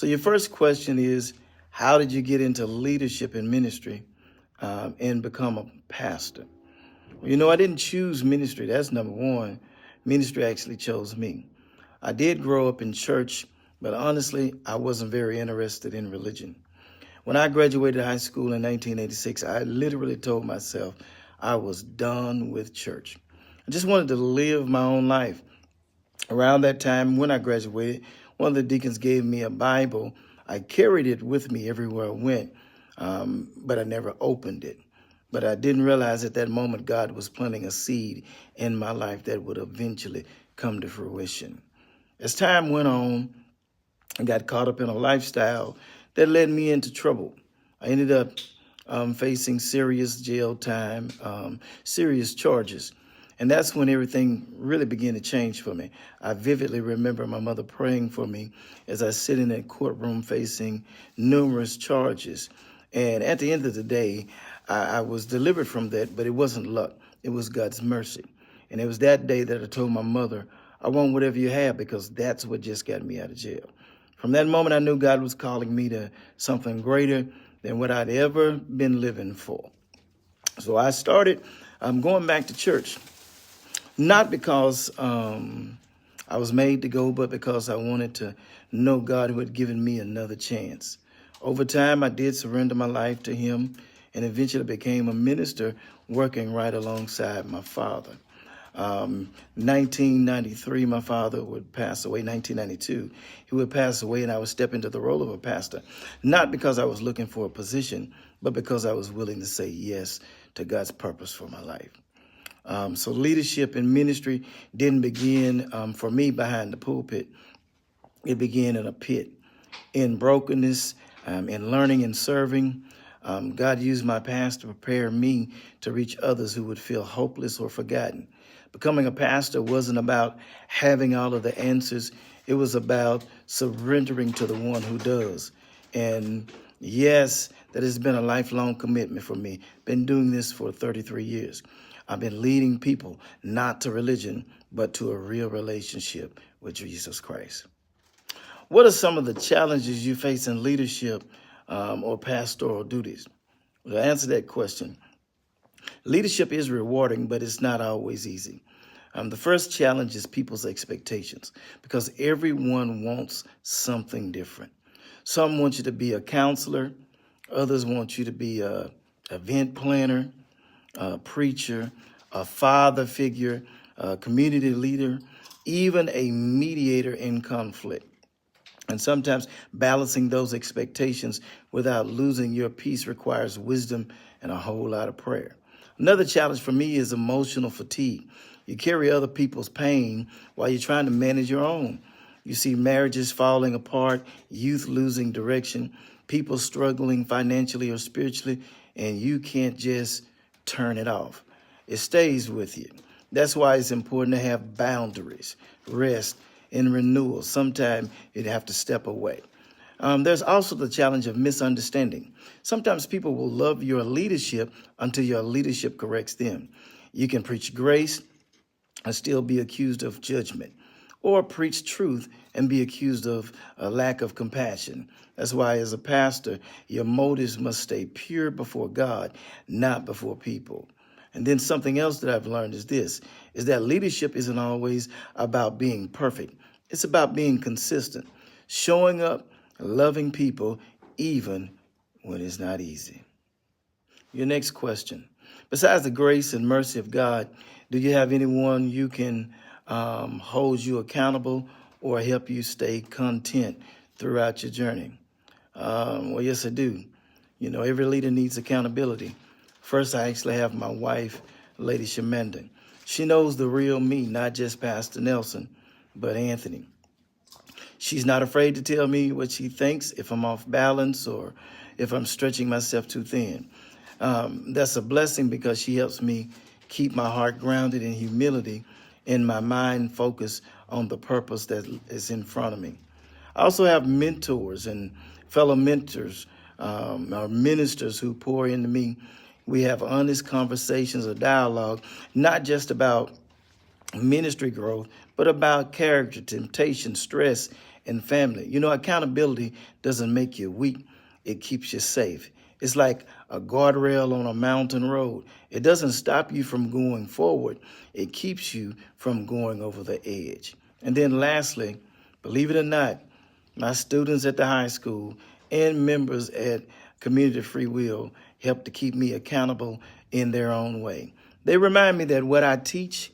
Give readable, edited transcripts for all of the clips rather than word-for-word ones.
So your first question is, how did you get into leadership in ministry and become a pastor? Well, I didn't choose ministry. That's number one. Ministry actually chose me. I did grow up in church, but honestly, I wasn't very interested in religion. When I graduated high school in 1986, I literally told myself I was done with church. I just wanted to live my own life. Around that time, when I graduated, one of the deacons gave me a Bible. I carried it with me everywhere I went, but I never opened it. But I didn't realize at that moment God was planting a seed in my life that would eventually come to fruition. As time went on, I got caught up in a lifestyle that led me into trouble. I ended up facing serious jail time, serious charges. And that's when everything really began to change for me. I vividly remember my mother praying for me as I sit in that courtroom facing numerous charges. And at the end of the day, I was delivered from that, but it wasn't luck. It was God's mercy. And it was that day that I told my mother, I want whatever you have, because that's what just got me out of jail. From that moment, I knew God was calling me to something greater than what I'd ever been living for. So I started going back to church, not because I was made to go, but because I wanted to know God who had given me another chance. Over time, I did surrender my life to him and eventually became a minister working right alongside my father. 1993, my father would pass away. 1992, he would pass away, and I would step into the role of a pastor, not because I was looking for a position, but because I was willing to say yes to God's purpose for my life. So leadership in ministry didn't begin for me behind the pulpit. It began in a pit, in brokenness, in learning and serving. God used my past to prepare me to reach others who would feel hopeless or forgotten. Becoming a pastor wasn't about having all of the answers. It was about surrendering to the one who does. And yes, that has been a lifelong commitment for me. Been doing this for 33 years. I've been leading people, not to religion, but to a real relationship with Jesus Christ. What are some of the challenges you face in leadership or pastoral duties? To answer that question, leadership is rewarding, but it's not always easy. The first challenge is people's expectations, because everyone wants something different. Some want you to be a counselor. Others want you to be an event planner, a preacher, a father figure, a community leader, even a mediator in conflict. And sometimes balancing those expectations without losing your peace requires wisdom and a whole lot of prayer. Another challenge for me is emotional fatigue. You carry other people's pain while you're trying to manage your own. You see marriages falling apart, youth losing direction, people struggling financially or spiritually, and you can't just turn it off. It stays with you. That's why it's important to have boundaries, rest, and renewal. Sometimes you'd have to step away. There's also the challenge of misunderstanding. Sometimes people will love your leadership until your leadership corrects them. You can preach grace and still be accused of judgment, or preach truth and be accused of a lack of compassion. That's why, as a pastor, your motives must stay pure before God, not before people. And then something else that I've learned is that leadership isn't always about being perfect. It's about being consistent, showing up, loving people, even when it's not easy. Your next question. Besides the grace and mercy of God, do you have anyone you can hold you accountable or help you stay content throughout your journey? Well, yes, I do. Every leader needs accountability. First, I actually have my wife, Lady Shamanda. She knows the real me, not just Pastor Nelson, but Anthony. She's not afraid to tell me what she thinks if I'm off balance or if I'm stretching myself too thin. That's a blessing because she helps me keep my heart grounded in humility and my mind focused on the purpose that is in front of me. I also have mentors and fellow mentors, or ministers who pour into me. We have honest conversations or dialogue, not just about ministry growth, but about character, temptation, stress, and family. You know, accountability doesn't make you weak, it keeps you safe. It's like a guardrail on a mountain road. It doesn't stop you from going forward, it keeps you from going over the edge. And then lastly, believe it or not, my students at the high school and members at Community Free Will help to keep me accountable in their own way. They remind me that what I teach,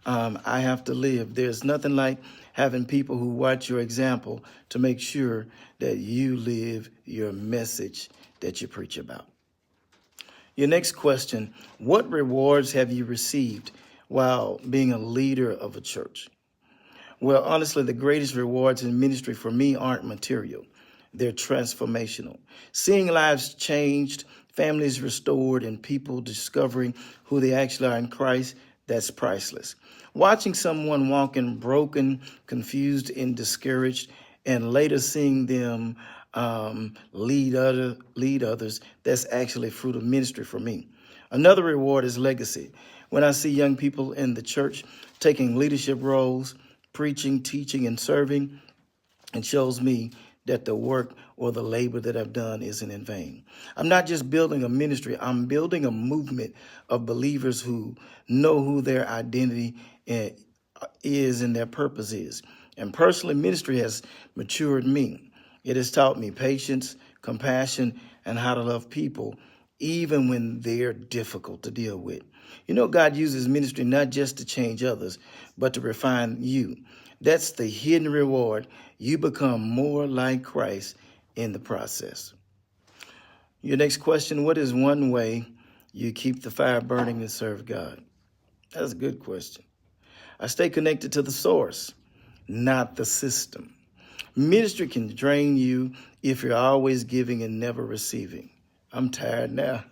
I have to live. There's nothing like having people who watch your example to make sure that you live your message that you preach about. Your next question, what rewards have you received while being a leader of a church? Well, honestly, the greatest rewards in ministry for me aren't material. They're transformational. Seeing lives changed, families restored, and people discovering who they actually are in Christ, that's priceless. Watching someone walking broken, confused, and discouraged, and later seeing them lead others, that's actually fruit of ministry for me. Another reward is legacy. When I see young people in the church taking leadership roles, preaching, teaching, and serving, it shows me that the work or the labor that I've done isn't in vain. I'm not just building a ministry, I'm building a movement of believers who know who their identity is and their purpose is. And personally, ministry has matured me. It has taught me patience, compassion, and how to love people, even when they're difficult to deal with. You know, God uses ministry not just to change others, but to refine you. That's the hidden reward. You become more like Christ in the process. Your next question, what is one way you keep the fire burning and serve God? That's a good question. I stay connected to the source, not the system. Ministry can drain you if you're always giving and never receiving. I'm tired now.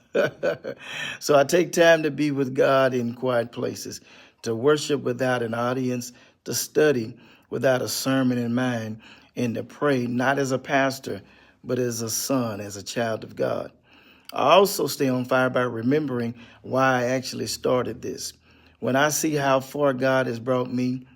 So I take time to be with God in quiet places, to worship without an audience, to study without a sermon in mind, and to pray not as a pastor, but as a son, as a child of God. I also stay on fire by remembering why I actually started this. When I see how far God has brought me,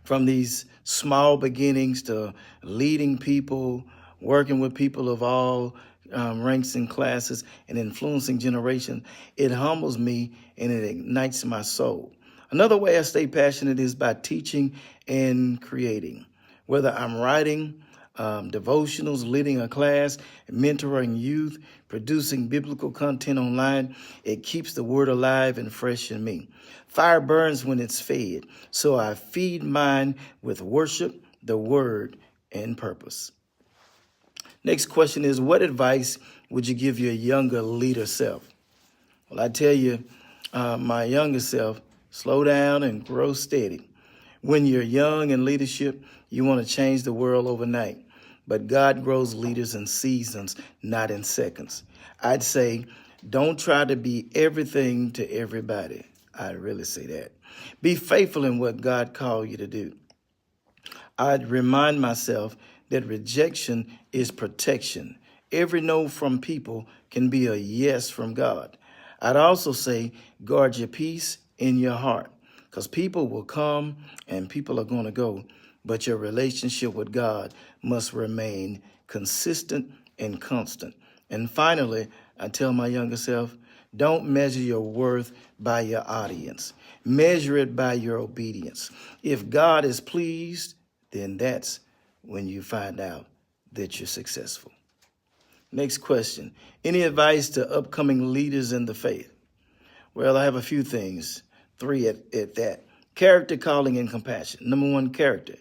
from these small beginnings to leading people, working with people of all ranks and classes, and influencing generations, it humbles me and it ignites my soul. Another way I stay passionate is by teaching and creating. Whether I'm writing devotionals, leading a class, mentoring youth, producing biblical content online, it keeps the word alive and fresh in me. Fire burns when it's fed, so I feed mine with worship, the word, and purpose. Next question is, what advice would you give your younger leader self? Well, I tell you, my younger self, slow down and grow steady. When you're young in leadership, you want to change the world overnight. But God grows leaders in seasons, not in seconds. I'd say, don't try to be everything to everybody. I'd really say that. Be faithful in what God called you to do. I'd remind myself that rejection is protection. Every no from people can be a yes from God. I'd also say, guard your peace in your heart, because people will come and people are going to go, but your relationship with God must remain consistent and constant. And finally, I tell my younger self, don't measure your worth by your audience. Measure it by your obedience. If God is pleased, then that's when you find out that you're successful. Next question. Any advice to upcoming leaders in the faith? Well, I have a few things, 3 at that. Character, calling, and compassion. Number 1, character.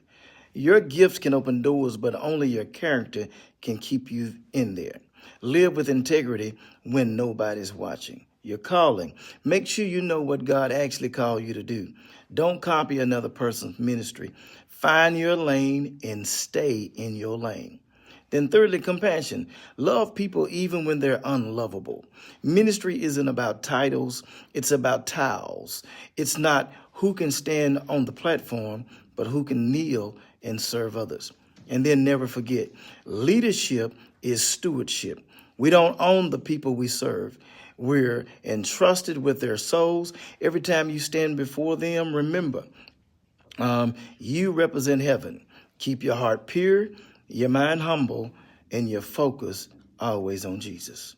Your gifts can open doors, but only your character can keep you in there. Live with integrity when nobody's watching. Your calling. Make sure you know what God actually called you to do. Don't copy another person's ministry. Find your lane and stay in your lane. Then thirdly, compassion. Love people even when they're unlovable. Ministry isn't about titles. It's about towels. It's not who can stand on the platform, but who can kneel and serve others. And then never forget, leadership is stewardship. We don't own the people we serve. We're entrusted with their souls. Every time you stand before them, remember, you represent heaven. Keep your heart pure, your mind humble, and your focus always on Jesus.